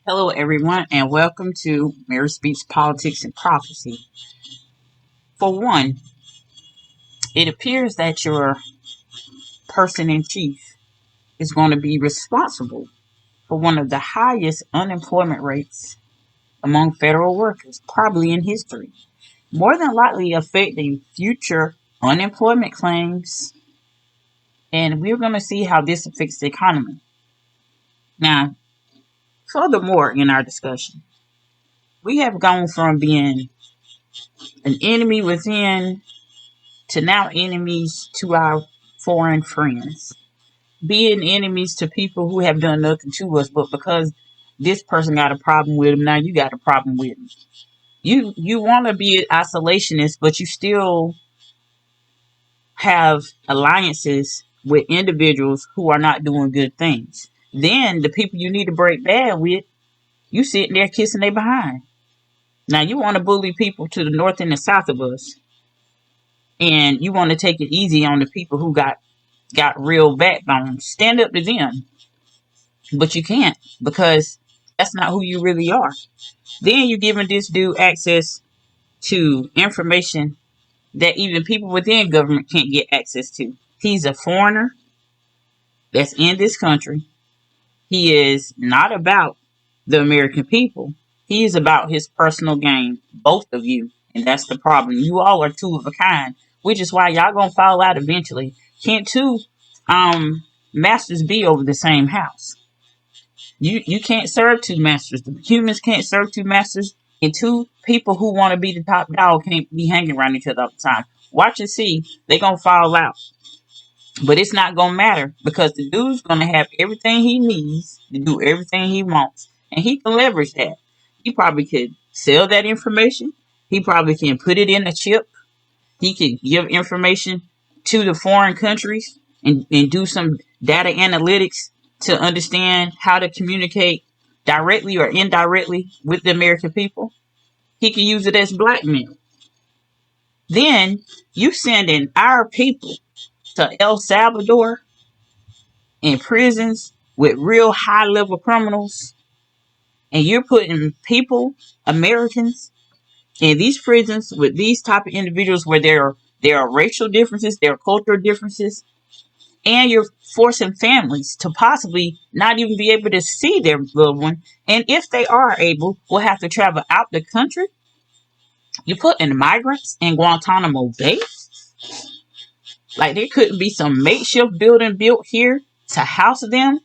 Hello, everyone, and welcome to Mary Speaks Politics and Prophecy. For one, it appears that your person in chief is going to be responsible for one of the highest unemployment rates among federal workers, probably in history, more than likely affecting future unemployment claims. And we're going to see how this affects the economy. Now, furthermore, in our discussion, we have gone from being an enemy within to now enemies to our foreign friends, being enemies to people who have done nothing to us, but because this person got a problem with them, now you got a problem with them. You want to be an isolationist, but you still have alliances with individuals who are not doing good things. Then the people you need to break bad with, you sitting there kissing their behind. Now you want to bully people to the north and the south of us, and you want to take it easy on the people who got real backbone. Stand up to them. But you can't, because that's not who you really are. Then you're giving this dude access to information that even people within government can't get access to. He's a foreigner that's in this country. He is not about the American people. He is about his personal gain, both of you. And that's the problem. You all are two of a kind, which is why y'all gonna fall out eventually. Can't two masters be over the same house? You can't serve two masters. The humans can't serve two masters, and two people who want to be the top dog can't be hanging around each other all the time. Watch and see, they gonna fall out. But it's not gonna matter, because the dude's gonna have everything he needs to do everything he wants, and he can leverage that. He probably could sell that information. He probably can put it in a chip. He could give information to the foreign countries and do some data analytics to understand how to communicate directly or indirectly with the American people. He can use it as blackmail. Then you sending our people to El Salvador in prisons with real high level criminals, and you're putting people, Americans, in these prisons with these type of individuals where there are racial differences, there are cultural differences, and you're forcing families to possibly not even be able to see their loved one. And if they are able, will have to travel out the country. You're putting migrants in Guantanamo Bay. Like, there couldn't be some makeshift building built here to house them.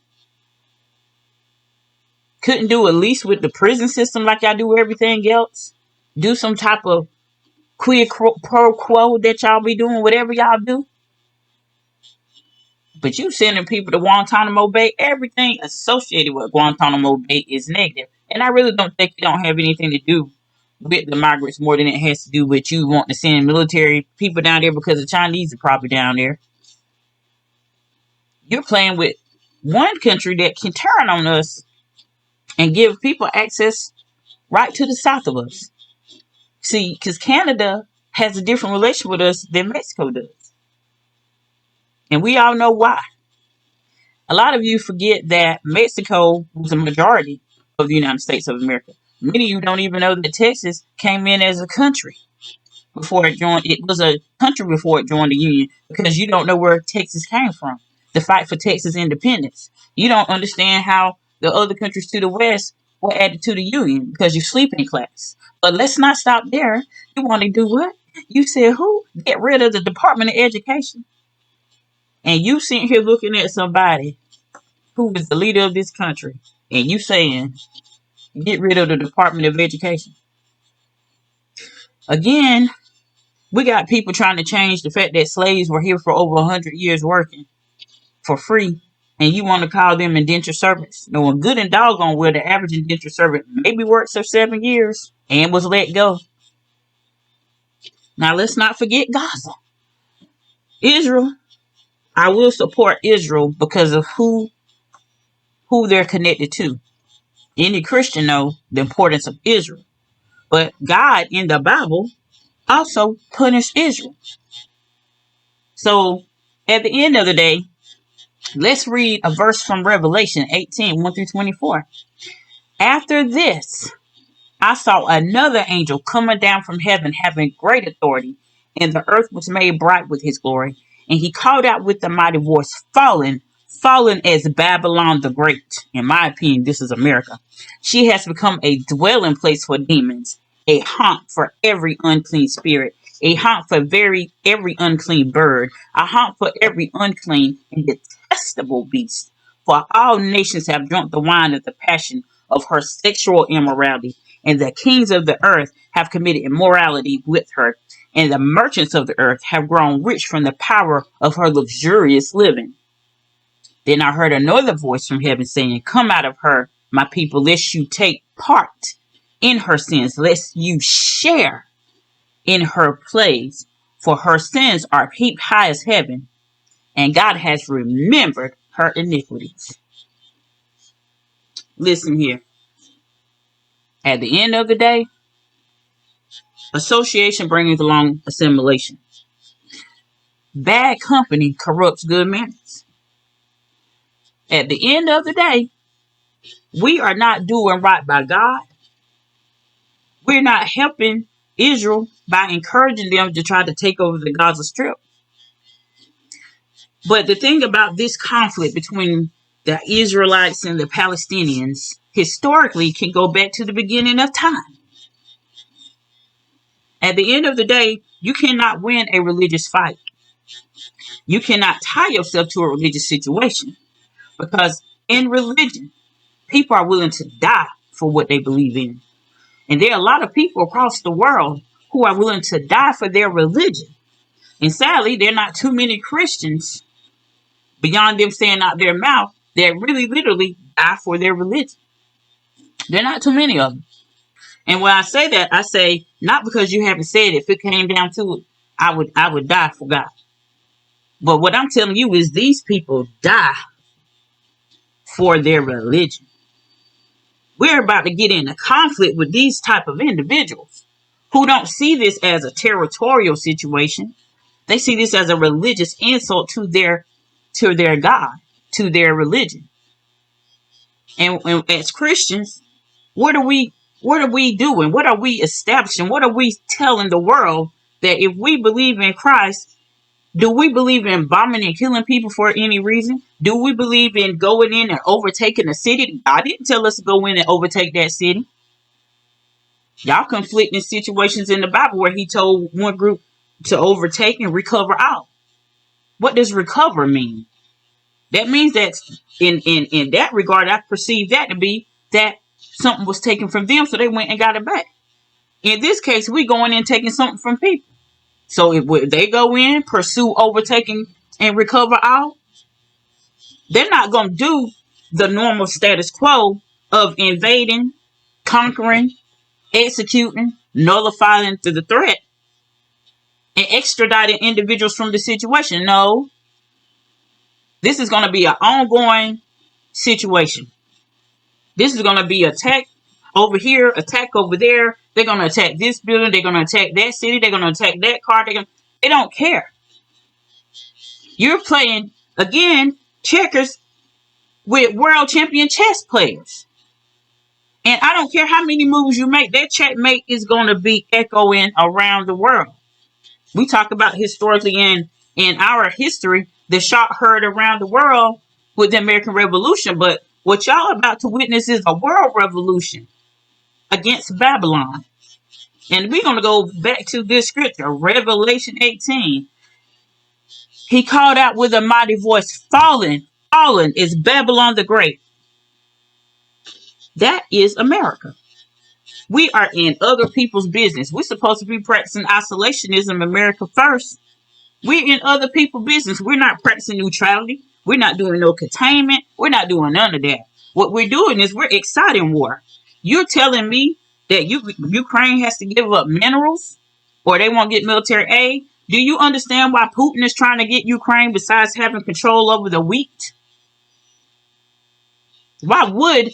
Couldn't do a lease with the prison system like I do everything else. Do some type of quid pro quo that y'all be doing, whatever y'all do. But you sending people to Guantanamo Bay, everything associated with Guantanamo Bay is negative. And I really don't think it don't have anything to do with the migrants more than it has to do with you wanting to send military people down there because the Chinese are probably down there. You're playing with one country that can turn on us and give people access right to the south of us. See, because Canada has a different relation with us than Mexico does. And we all know why. A lot of you forget that Mexico was a majority of the United States of America. Many of you don't even know that Texas came in as a country before it joined. It was a country before it joined the Union, because you don't know where Texas came from. The fight for Texas independence. You don't understand how the other countries to the west were added to the Union because you're sleeping class. But let's not stop there. You want to do what? You said who? Get rid of the Department of Education. And you sitting here looking at somebody who is the leader of this country, and you saying, get rid of the Department of Education. Again, we got people trying to change the fact that slaves were here for over 100 years working for free, and you want to call them indentured servants. Knowing good and doggone well the average indentured servant maybe worked for 7 years and was let go. Now let's not forget Gaza. Israel. I will support Israel because of who they're connected to. Any Christian know the importance of Israel. But God in the Bible also punished Israel. So at the end of the day, let's read a verse from Revelation 18, 1 through 24. After this, I saw another angel coming down from heaven, having great authority, and the earth was made bright with his glory. And he called out with a mighty voice, Fallen, fallen as Babylon the Great. In my opinion, this is America. She has become a dwelling place for demons, a haunt for every unclean spirit, a haunt for every unclean bird, a haunt for every unclean and detestable beast. For all nations have drunk the wine of the passion of her sexual immorality, and the kings of the earth have committed immorality with her, and the merchants of the earth have grown rich from the power of her luxurious living. Then I heard another voice from heaven saying, Come out of her, my people, lest you take part in her sins, lest you share in her plagues, for her sins are heaped high as heaven, and God has remembered her iniquities. Listen here. At the end of the day, association brings along assimilation. Bad company corrupts good manners. At the end of the day, we are not doing right by God. We're not helping Israel by encouraging them to try to take over the Gaza Strip. But the thing about this conflict between the Israelites and the Palestinians historically can go back to the beginning of time. At the end of the day, you cannot win a religious fight. You cannot tie yourself to a religious situation, because in religion, people are willing to die for what they believe in. And there are a lot of people across the world who are willing to die for their religion. And sadly, there are not too many Christians, beyond them saying out their mouth, that really literally die for their religion. There are not too many of them. And when I say that, I say not because you haven't said it. If it came down to it, I would die for God. But what I'm telling you is these people die for their religion. We're about to get in a conflict with these type of individuals who don't see this as a territorial situation. They see this as a religious insult to their God, to their religion. And as Christians, what are we doing? What are we establishing? What are we telling the world? That if we believe in Christ, do we believe in bombing and killing people for any reason? Do we believe in going in and overtaking a city? God didn't tell us to go in and overtake that city. Y'all conflicting situations in the Bible where he told one group to overtake and recover all. What does recover mean? That means that in that regard, I perceive that to be that something was taken from them, so they went and got it back. In this case, we going in taking something from people. So if they go in, pursue overtaking and recover all, they're not going to do the normal status quo of invading, conquering, executing, nullifying to the threat, and extraditing individuals from the situation. No, this is going to be an ongoing situation. This is going to be attack over here, attack over there. They're going to attack this building. They're going to attack that city. They're going to attack that car. They don't care. You're playing, again, checkers with world champion chess players. And I don't care how many moves you make, that checkmate is going to be echoing around the world. We talk about historically in our history, the shot heard around the world with the American Revolution. But what y'all about to witness is a world revolution against Babylon. And we're going to go back to this scripture, Revelation 18. He called out with a mighty voice, Fallen, fallen is Babylon the Great. That is America. We are in other people's business. We're supposed to be practicing isolationism, America first. We're in other people's business. We're not practicing neutrality. We're not doing no containment. We're not doing none of that. What we're doing is we're exciting war. You're telling me that Ukraine has to give up minerals or they won't get military aid? Do you understand why Putin is trying to get Ukraine besides having control over the wheat? Why would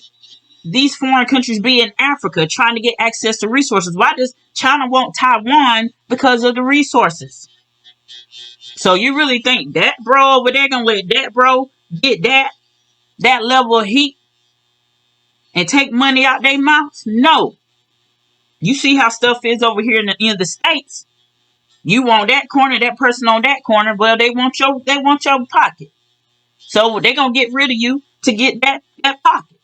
these foreign countries be in Africa trying to get access to resources? Why does China want Taiwan? Because of the resources. So you really think that bro over there gonna let that bro get that level of heat and take money out their mouths? No. You see how stuff is over here in the States. You want that corner, that person on that corner. Well, they want your pocket. So they're gonna get rid of you to get that pocket.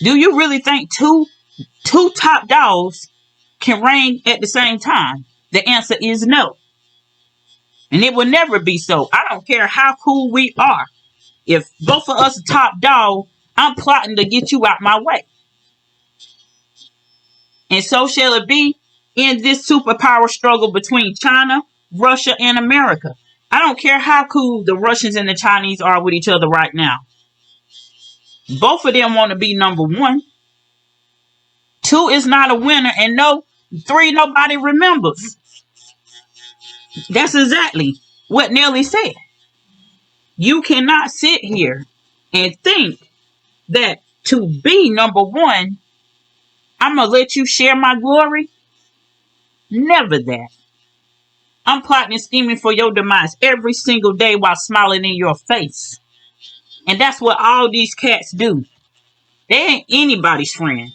Do you really think two top dogs can reign at the same time? The answer is no. And it will never be so. I don't care how cool we are. If both of us are top dog, I'm plotting to get you out my way. And so shall it be in this superpower struggle between China, Russia, and America. I don't care how cool the Russians and the Chinese are with each other right now. Both of them want to be number one. Two is not a winner, and three nobody remembers. That's exactly what Nelly said. You cannot sit here and think that to be number one, I'm going to let you share my glory. Never that. I'm plotting and scheming for your demise every single day while smiling in your face. And that's what all these cats do. They ain't anybody's friend.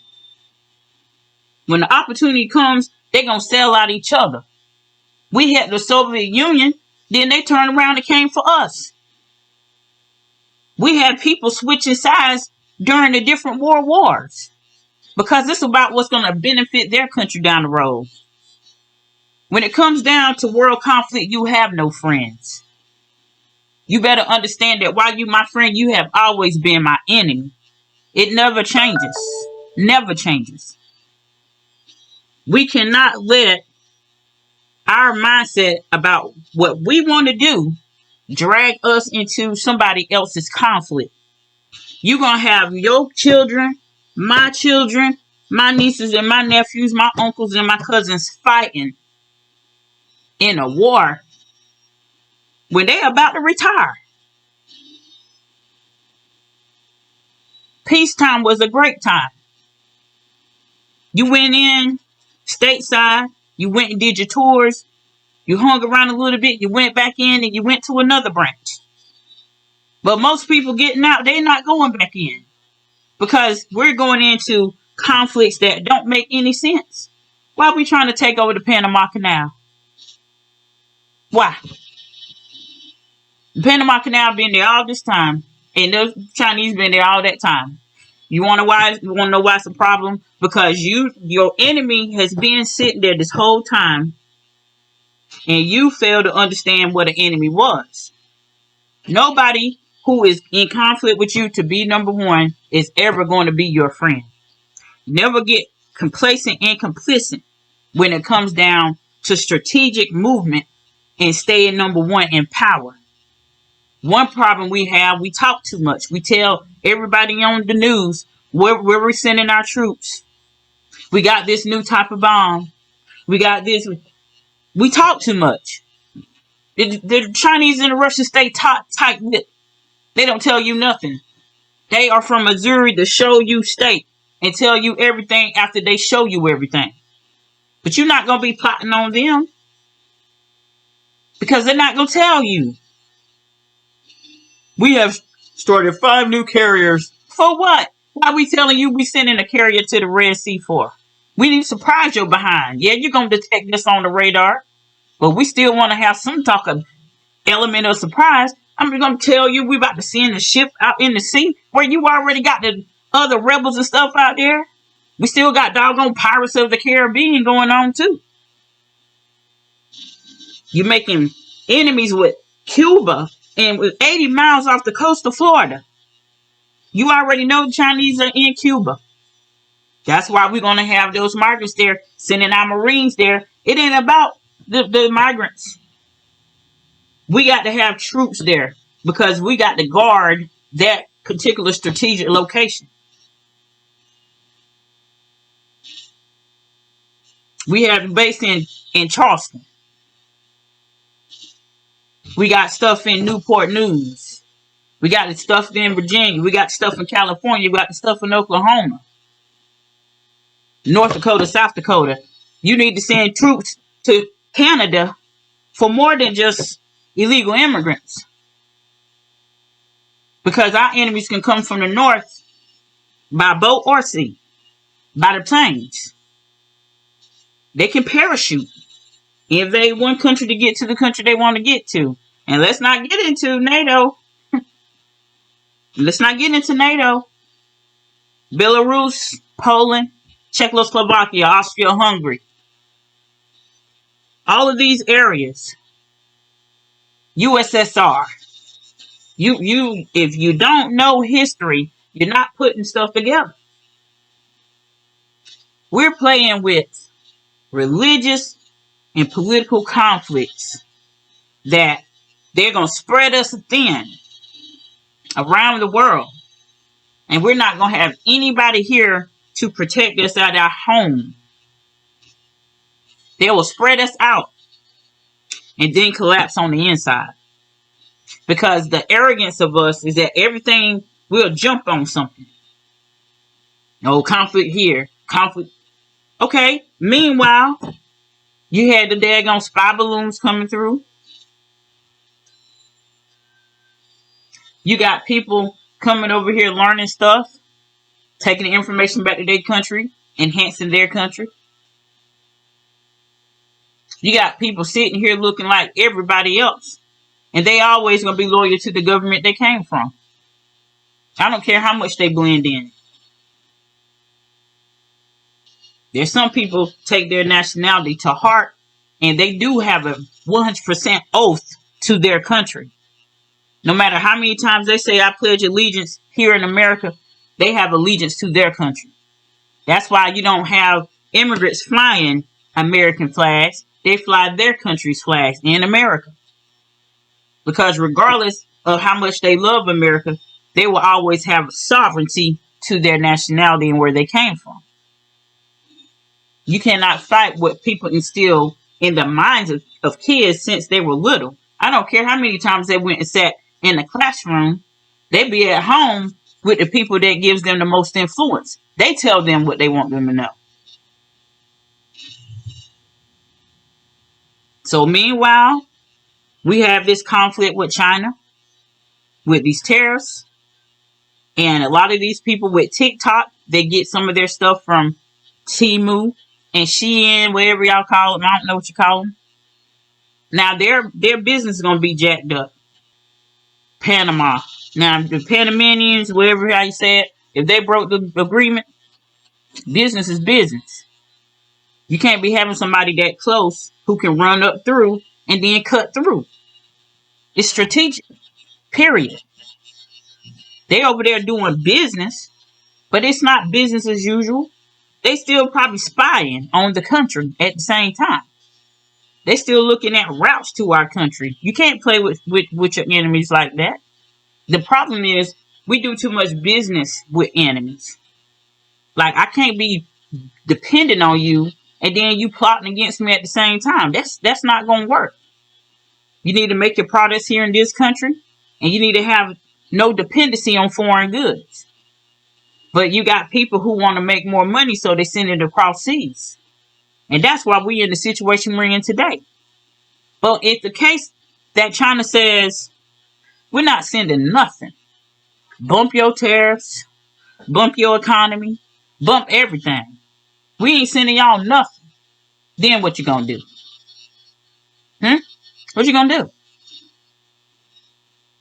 When the opportunity comes, they're going to sell out each other. We had the Soviet Union, then they turned around and came for us. We had people switching sides during the different world wars because it's about what's going to benefit their country down the road. When it comes down to world conflict, you have no friends. You better understand that while you my friend, you have always been my enemy. It never changes. Never changes. We cannot let our mindset about what we want to do drag us into somebody else's conflict. You're going to have your children, my nieces and my nephews, my uncles and my cousins fighting in a war when they're about to retire. Peacetime was a great time. You went in stateside, you went and did your tours, you hung around a little bit, you went back in and you went to another branch. But most people getting out, they're not going back in because we're going into conflicts that don't make any sense. Why are we trying to take over the Panama Canal? Why? The Panama Canal been there all this time, and the Chinese been there all that time. You want to know why it's a problem? Because your enemy has been sitting there this whole time, and you fail to understand what an enemy was. Nobody who is in conflict with you to be number one is ever going to be your friend. Never get complacent and complicit when it comes down to strategic movement and staying number one in power. One problem we have, we talk too much. We tell everybody on the news where we're sending our troops. We got this new type of bomb. We got this. We talk too much. The Chinese and the Russians stay tight-lipped. They don't tell you nothing. They are from Missouri, the show you state, and tell you everything after they show you everything. But you're not going to be plotting on them because they're not going to tell you. We have started 5 new carriers. For what? Why are we telling you we sending a carrier to the Red Sea for? We need to surprise your behind. Yeah, you're going to detect this on the radar. But we still want to have some talk of element of surprise. I'm going to tell you we about to send a ship out in the sea where you already got the other rebels and stuff out there. We still got doggone Pirates of the Caribbean going on too. You're making enemies with Cuba and with 80 miles off the coast of Florida. You already know the Chinese are in Cuba. That's why we're going to have those migrants there, sending our Marines there. It ain't about the migrants. We got to have troops there because we got to guard that particular strategic location. We have a base in Charleston. We got stuff in Newport News. We got the stuff in Virginia. We got stuff in California. We got the stuff in Oklahoma. North Dakota, South Dakota. You need to send troops to Canada for more than just illegal immigrants. Because our enemies can come from the north by boat or sea, by the planes. They can parachute, invade one country to get to the country they want to get to. And let's not get into NATO. Let's not get into NATO. Belarus, Poland, Czechoslovakia, Austria, Hungary. All of these areas. USSR. If you don't know history, you're not putting stuff together. We're playing with religious and political conflicts that they're going to spread us thin around the world. And we're not going to have anybody here to protect us at our home. They will spread us out and then collapse on the inside. Because the arrogance of us is that everything will jump on something. No conflict here, conflict. Okay, meanwhile, you had the daggone spy balloons coming through. You got people coming over here learning stuff, taking the information back to their country, enhancing their country. You got people sitting here looking like everybody else, and they always going to be loyal to the government they came from. I don't care how much they blend in. There's some people take their nationality to heart, and they do have a 100% oath to their country. No matter how many times they say, I pledge allegiance here in America, they have allegiance to their country. That's why you don't have immigrants flying American flags. They fly their country's flags in America. Because regardless of how much they love America, they will always have sovereignty to their nationality and where they came from. You cannot fight what people instill in the minds of kids since they were little. I don't care how many times they went and sat in the classroom. They be at home with the people that gives them the most influence. They tell them what they want them to know. So meanwhile, we have this conflict with China, with these tariffs. And a lot of these people with TikTok, they get some of their stuff from Temu and Shein, whatever y'all call them. I don't know what you call them. Now, their business is going to be jacked up. Panama. Now, the Panamanians, whatever how you say it, if they broke the agreement, business is business. You can't be having somebody that close who can run up through and then cut through. It's strategic. Period. They over there doing business, but it's not business as usual. They still probably spying on the country at the same time. They still looking at routes to our country. You can't play with your enemies like that. The problem is we do too much business with enemies. Like, I can't be dependent on you and then you plotting against me at the same time. That's not going to work. You need to make your products here in this country, and you need to have no dependency on foreign goods. But you got people who want to make more money, so they send it across seas. And that's why we're in the situation we're in today. But it's the case that China says, we're not sending nothing. Bump your tariffs, bump your economy, bump everything. We ain't sending y'all nothing. Then what you gonna do? What you gonna do?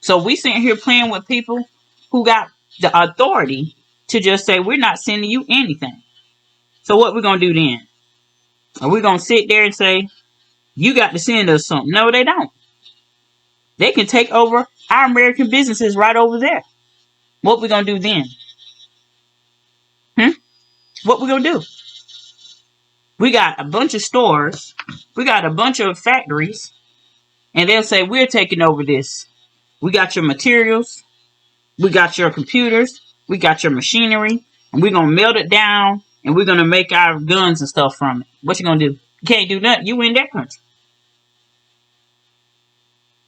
So we sitting here playing with people who got the authority to just say, we're not sending you anything. So what we gonna do then? Are we gonna sit there and say, you got to send us something? No, they don't. They can take over our American businesses right over there. What we gonna do then? What we gonna do? We got a bunch of stores. We got a bunch of factories. And they'll say, we're taking over this. We got your materials. We got your computers. We got your machinery. And we're going to melt it down. And we're going to make our guns and stuff from it. What you going to do? You can't do nothing. You in that country.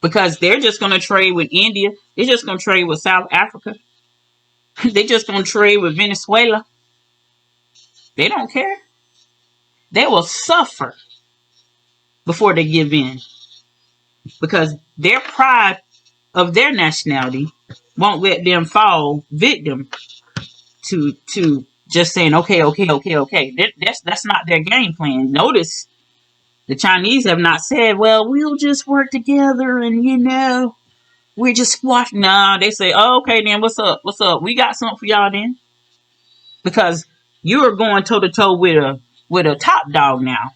Because they're just going to trade with India. They're just going to trade with South Africa. They're just going to trade with Venezuela. They don't care. They will suffer before they give in. Because their pride of their nationality won't let them fall victim to just saying okay. That's not their game plan. Notice the Chinese have not said, well, we'll just work together and we're just squashing. Nah, they say, oh, okay, then what's up? What's up? We got something for y'all then, because you are going toe to toe with a top dog now.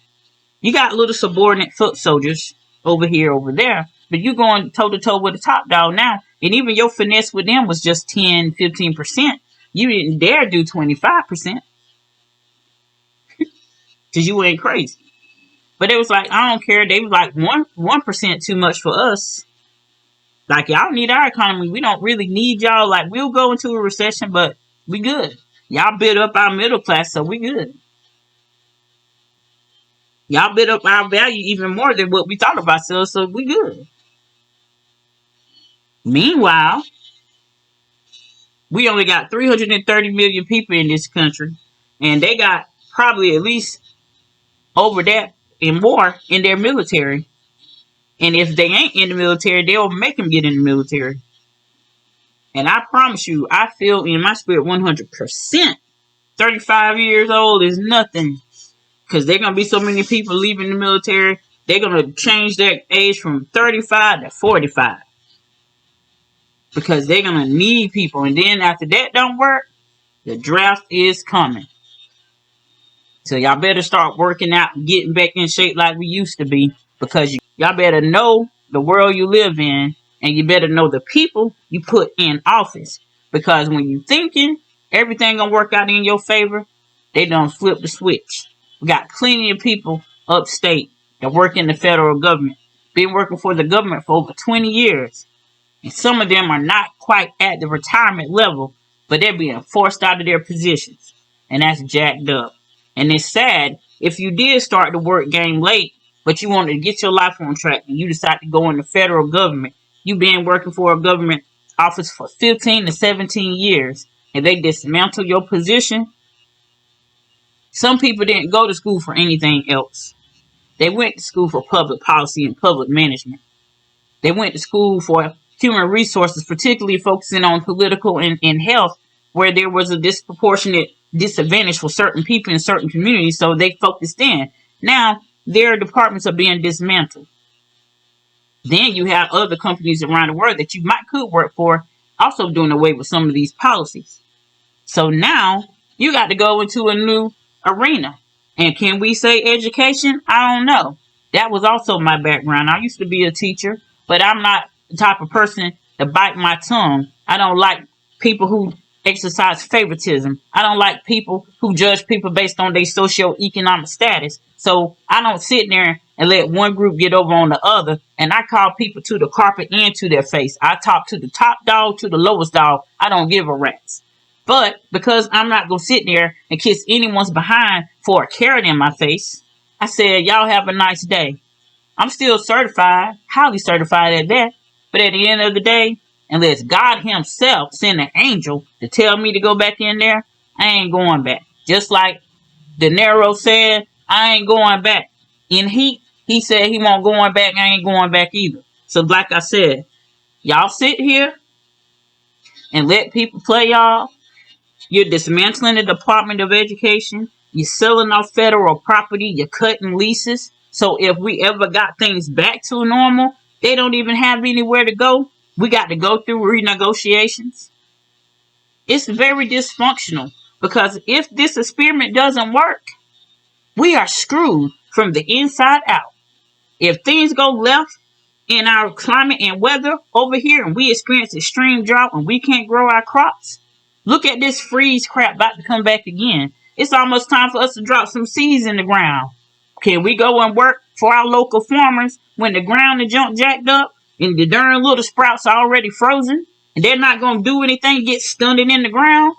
You got little subordinate foot soldiers over here, over there, but you going toe to toe with a top dog now, and even your finesse with them was just 10-15%. You didn't dare do 25% because you ain't crazy. But it was like, I don't care. They was like 1% too much for us. Like, y'all need our economy. We don't really need y'all. Like, we'll go into a recession, but we good. Y'all build up our middle class, so we good. Y'all build up our value even more than what we thought of ourselves, so we good. Meanwhile, we only got 330 million people in this country, and they got probably at least over that and more in their military. And if they ain't in the military, they'll make them get in the military. And I promise you, I feel in my spirit 100%. 35 years old is nothing. Because they're going to be so many people leaving the military. They're going to change their age from 35 to 45. Because they're going to need people. And then after that don't work, the draft is coming. So y'all better start working out and getting back in shape like we used to be. Because y'all better know the world you live in. And you better know the people you put in office. Because when you thinking everything going to work out in your favor, they don't flip the switch. We got plenty of people upstate that work in the federal government. Been working for the government for over 20 years. And some of them are not quite at the retirement level, but they're being forced out of their positions. And that's jacked up. And it's sad if you did start the work game late, but you wanted to get your life on track and you decide to go in the federal government. You've been working for a government office for 15 to 17 years, and they dismantle your position. Some people didn't go to school for anything else. They went to school for public policy and public management. They went to school for human resources, particularly focusing on political and health, where there was a disproportionate disadvantage for certain people in certain communities, so they focused in. Now, their departments are being dismantled. Then you have other companies around the world that you could work for also doing away with some of these policies. So now you got to go into a new arena. And can we say education? I don't know. That was also my background. I used to be a teacher, but I'm not the type of person to bite my tongue. I don't like people who exercise favoritism. I don't like people who judge people based on their socioeconomic status. So I don't sit there and let one group get over on the other. And I call people to the carpet and to their face. I talk to the top dog, to the lowest dog. I don't give a rat's. But because I'm not going to sit there and kiss anyone's behind for a carrot in my face, I said, y'all have a nice day. I'm still certified, highly certified at that. But at the end of the day, unless God himself send an angel to tell me to go back in there, I ain't going back. Just like De Niro said, I ain't going back. In Heat, he said he won't going back. I ain't going back either. So like I said, y'all sit here and let people play y'all. You're dismantling the Department of Education. You're selling off federal property. You're cutting leases. So if we ever got things back to normal, they don't even have anywhere to go. We got to go through renegotiations. It's very dysfunctional because if this experiment doesn't work, we are screwed from the inside out. If things go left in our climate and weather over here and we experience extreme drought and we can't grow our crops, look at this freeze crap about to come back again. It's almost time for us to drop some seeds in the ground. Can we go and work for our local farmers when the ground is jacked up and the darn little sprouts are already frozen and they're not going to do anything, get stunted in the ground?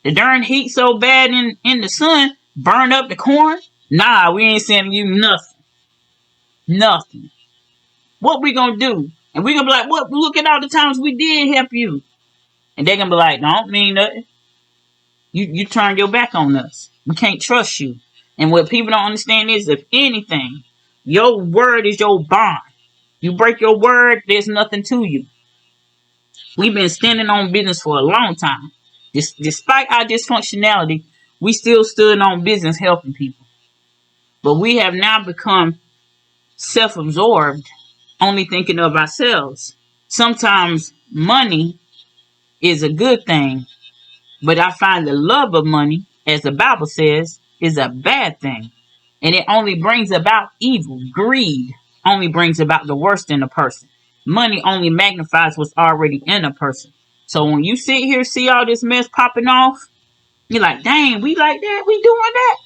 The darn heat so bad in the sun, burn up the corn? Nah, we ain't sending you nothing. Nothing. What we going to do? And we going to be like, what? Look at all the times we did help you. And they're going to be like, don't mean nothing. You turn your back on us. We can't trust you. And what people don't understand is, if anything, your word is your bond. You break your word, there's nothing to you. We've been standing on business for a long time. Despite our dysfunctionality, we still stood on business helping people. But we have now become self-absorbed, only thinking of ourselves. Sometimes money is a good thing, but I find the love of money, as the Bible says, is a bad thing. And it only brings about evil. Greed only brings about the worst in a person. Money only magnifies what's already in a person. So when you sit here, see all this mess popping off, you're like, dang, we like that? We doing that?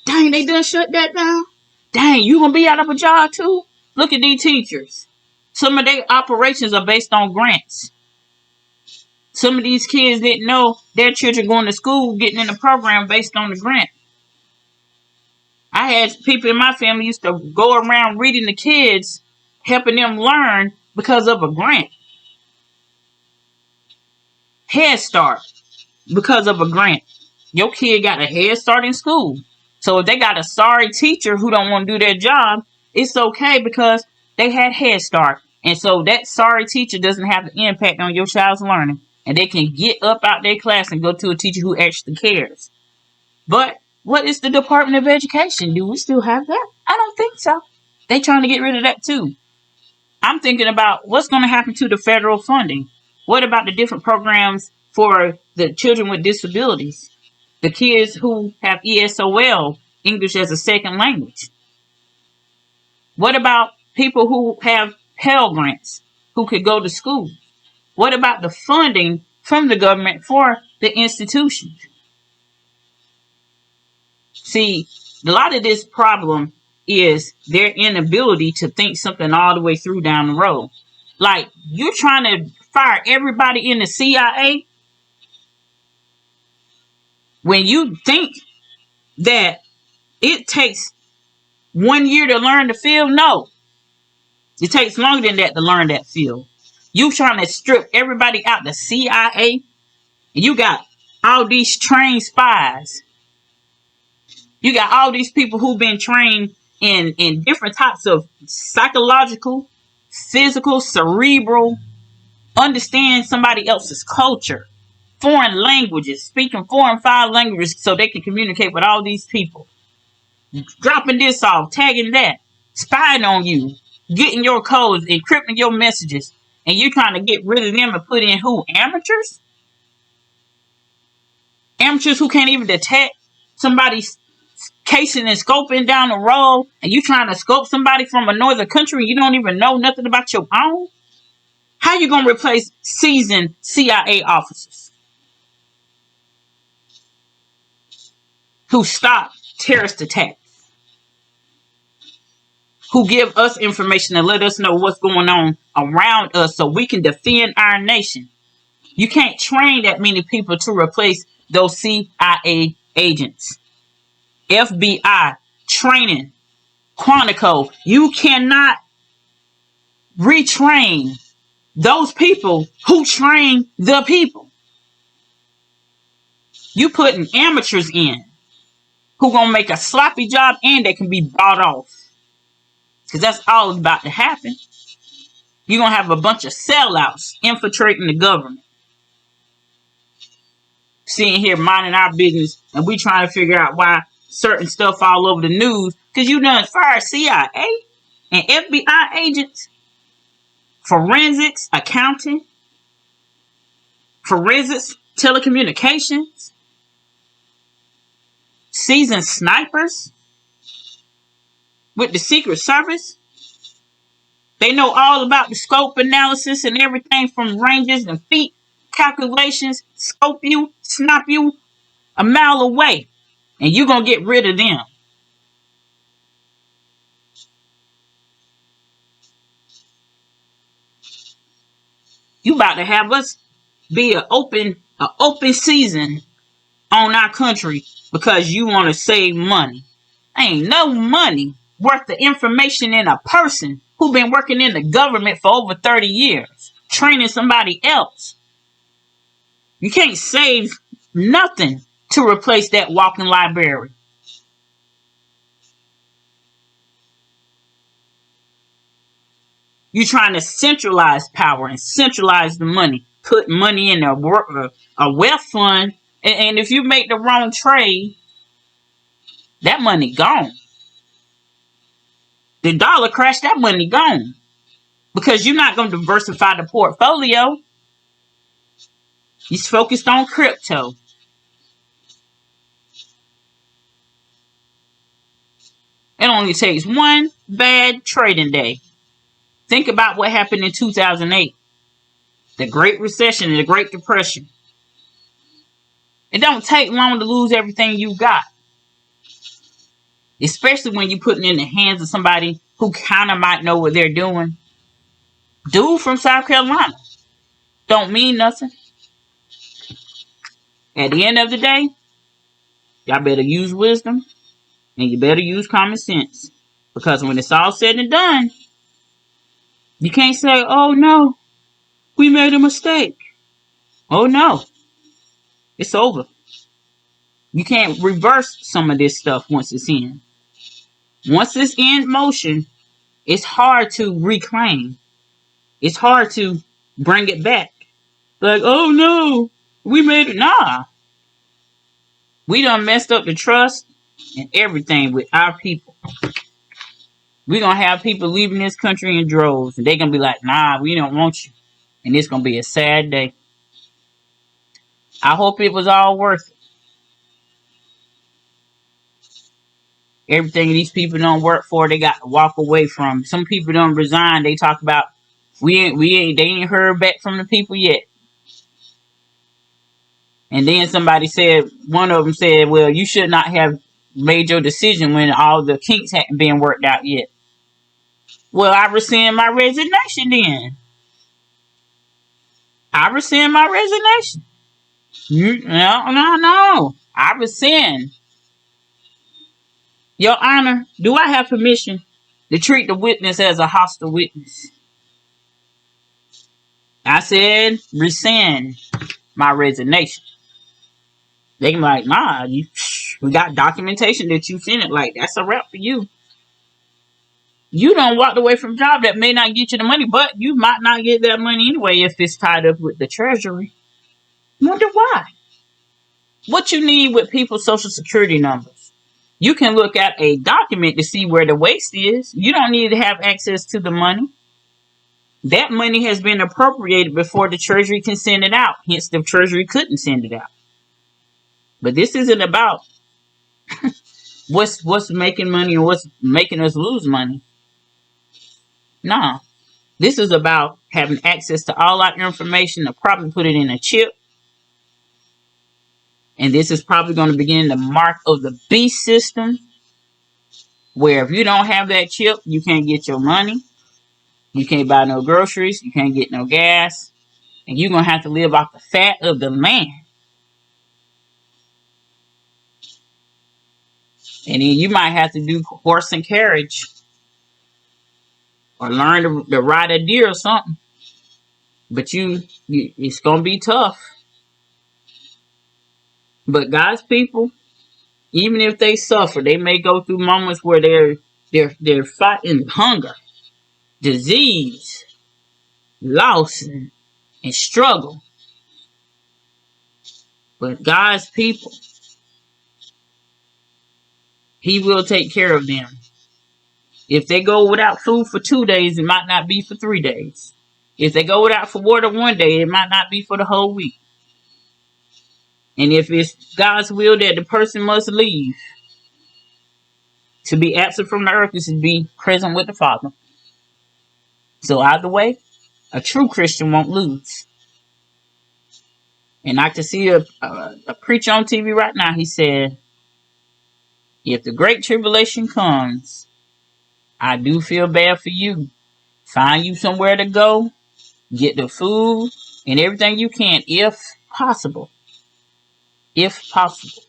Dang, they done shut that down? Dang, you gonna be out of a job too? Look at these teachers. Some of their operations are based on grants. Some of these kids didn't know their children going to school getting in the program based on the grant. I had people in my family used to go around reading the kids, helping them learn because of a grant. Head Start, because of a grant. Your kid got a head start in school. So if they got a sorry teacher who don't want to do their job, it's okay because they had Head Start. And so that sorry teacher doesn't have an impact on your child's learning. And they can get up out their class and go to a teacher who actually cares. But what is the Department of Education? Do we still have that? I don't think so. They trying to get rid of that too. I'm thinking about what's going to happen to the federal funding. What about the different programs for the children with disabilities? The kids who have ESOL, English as a second language. What about people who have Pell Grants, who could go to school? What about the funding from the government for the institutions? See, a lot of this problem is their inability to think something all the way through down the road. Like, you're trying to fire everybody in the CIA when you think that it takes 1 year to learn the field. No, it takes longer than that to learn that field. You trying to strip everybody out the CIA, and you got all these trained spies. You got all these people who've been trained in different types of psychological, physical, cerebral, understand somebody else's culture, foreign languages, speaking 4 and 5 languages so they can communicate with all these people. Dropping this off, tagging that, spying on you, getting your codes, encrypting your messages, and you trying to get rid of them and put in who? Amateurs? Amateurs who can't even detect somebody's casing and scoping down the road, and you trying to scope somebody from another country and you don't even know nothing about your own? How you gonna replace seasoned CIA officers who stop terrorist attacks, who give us information and let us know what's going on around us so we can defend our nation? You can't train that many people to replace those CIA agents. FBI training, Quantico. You cannot retrain those people who train the people. You putting amateurs in who gonna make a sloppy job and they can be bought off. Because that's all about to happen. You're gonna have a bunch of sellouts infiltrating the government. Sitting here minding our business and we trying to figure out why certain stuff all over the news. Because you done fired CIA and FBI agents, forensics, accounting, forensics, telecommunications, seasoned snipers with the Secret Service. They know all about the scope analysis and everything from ranges and feet calculations, scope you, snap you a mile away, and you're going to get rid of them. You about to have us be an open season on our country because you want to save money. Ain't no money worth the information in a person who been working in the government for over 30 years, training somebody else. You can't save nothing to replace that walking library. You're trying to centralize power and centralize the money. put money in a wealth fund, and if you make the wrong trade, that money gone. The dollar crash, that money gone. Because you're not going to diversify the portfolio. You're focused on crypto. It only takes one bad trading day. Think about what happened in 2008. The Great Recession and the Great Depression. It don't take long to lose everything you got. Especially when you're putting it in the hands of somebody who kind of might know what they're doing. Dude from South Carolina. Don't mean nothing. At the end of the day, y'all better use wisdom and you better use common sense. Because when it's all said and done, you can't say, oh no, we made a mistake. Oh no, it's over. You can't reverse some of this stuff once it's in. Once it's in motion, it's hard to reclaim. It's hard to bring it back. Like, oh no, we made it. Nah. We done messed up the trust and everything with our people. We're going to have people leaving this country in droves. And they're going to be like, nah, we don't want you. And it's going to be a sad day. I hope it was all worth it. Everything these people don't work for, they got to walk away from. Some people don't resign. They talk about, they ain't heard back from the people yet. And then somebody said, one of them said, well, you should not have made your decision when all the kinks hadn't been worked out yet. Well, I rescind my resignation then. I rescind my resignation. No. I rescind. Your Honor, do I have permission to treat the witness as a hostile witness? I said rescind my resignation. They can be like, nah, we got documentation that you sent it. Like, that's a wrap for you. You done walked away from a job that may not get you the money, but you might not get that money anyway if it's tied up with the Treasury. Wonder why? What you need with people's social security numbers? You can look at a document to see where the waste is. You don't need to have access to the money. That money has been appropriated before the Treasury can send it out. Hence, the Treasury couldn't send it out. But this isn't about what's making money and what's making us lose money. No. This is about having access to all our information to probably put it in a chip. And this is probably going to begin the mark of the beast system, where if you don't have that chip, you can't get your money. You can't buy no groceries. You can't get no gas. And you're going to have to live off the fat of the land. And then you might have to do horse and carriage. Or learn to ride a deer or something. But it's going to be tough. But God's people, even if they suffer, they may go through moments where they're fighting hunger, disease, loss, and struggle. But God's people, He will take care of them. If they go without food for 2 days, it might not be for 3 days. If they go without for water 1 day, it might not be for the whole week. And if it's God's will that the person must leave, to be absent from the earth is to be present with the Father. So either way, a true Christian won't lose. And I can see a preacher on TV right now. He said, if the great tribulation comes, I do feel bad for you. Find you somewhere to go. Get the food and everything you can, if possible. If possible.